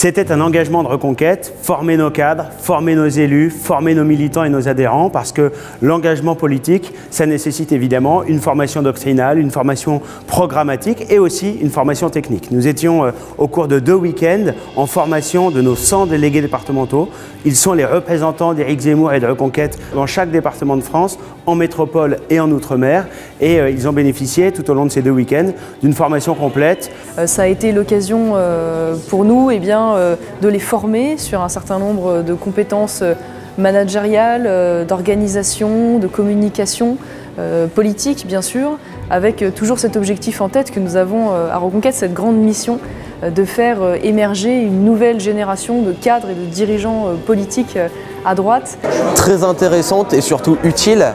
C'était un engagement de Reconquête, former nos cadres, former nos élus, former nos militants et nos adhérents, parce que l'engagement politique, ça nécessite évidemment une formation doctrinale, une formation programmatique et aussi une formation technique. Nous étions au cours de 2 week-ends en formation de nos 100 délégués départementaux. Ils sont les représentants d'Éric Zemmour et de Reconquête dans chaque département de France, en métropole et en outre-mer, et ils ont bénéficié tout au long de ces 2 week-ends d'une formation complète. Ça a été l'occasion pour nous de les former sur un certain nombre de compétences managériales, d'organisation, de communication, politique bien sûr, avec toujours cet objectif en tête que nous avons à Reconquête, cette grande mission de faire émerger une nouvelle génération de cadres et de dirigeants politiques à droite. Très intéressante et surtout utile,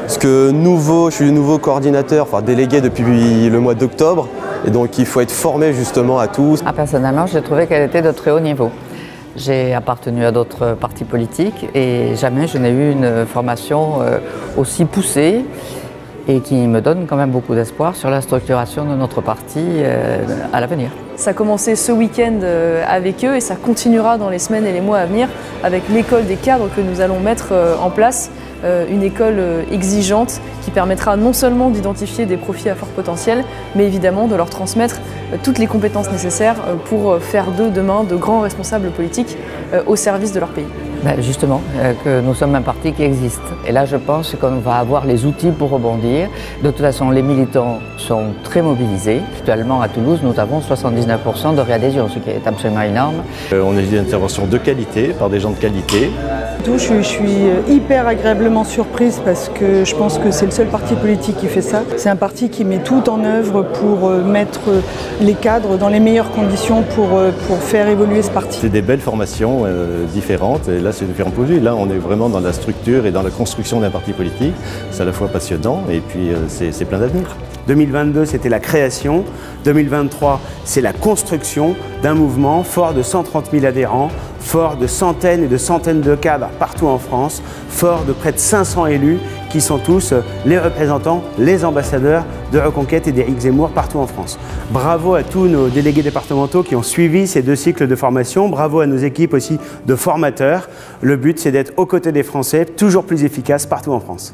parce que je suis nouveau coordinateur, enfin délégué depuis le mois d'octobre, et donc il faut être formé justement à tout. Personnellement, j'ai trouvé qu'elle était de très haut niveau. J'ai appartenu à d'autres partis politiques et jamais je n'ai eu une formation aussi poussée et qui me donne quand même beaucoup d'espoir sur la structuration de notre parti à l'avenir. Ça a commencé ce week-end avec eux et ça continuera dans les semaines et les mois à venir avec l'école des cadres que nous allons mettre en place. Une école exigeante qui permettra non seulement d'identifier des profils à fort potentiel, mais évidemment de leur transmettre toutes les compétences nécessaires pour faire d'eux demain de grands responsables politiques au service de leur pays. Justement, que nous sommes un parti qui existe. Et là, je pense qu'on va avoir les outils pour rebondir. De toute façon, les militants sont très mobilisés. Actuellement, à Toulouse, nous avons 79% de réadhésion, ce qui est absolument énorme. On a des interventions de qualité, par des gens de qualité. Je suis hyper agréablement surprise parce que je pense que c'est le seul parti politique qui fait ça. C'est un parti qui met tout en œuvre pour mettre les cadres dans les meilleures conditions pour faire évoluer ce parti. C'est des belles formations différentes. Et là, c'est différent pour lui. Là, on est vraiment dans la structure et dans la construction d'un parti politique. C'est à la fois passionnant et puis c'est plein d'avenir. 2022, c'était la création. 2023, c'est la construction d'un mouvement fort de 130 000 adhérents, fort de centaines et de centaines de cadres partout en France, fort de près de 500 élus qui sont tous les représentants, les ambassadeurs de Reconquête et d'Éric Zemmour partout en France. Bravo à tous nos délégués départementaux qui ont suivi ces 2 cycles de formation. Bravo à nos équipes aussi de formateurs. Le but, c'est d'être aux côtés des Français, toujours plus efficaces partout en France.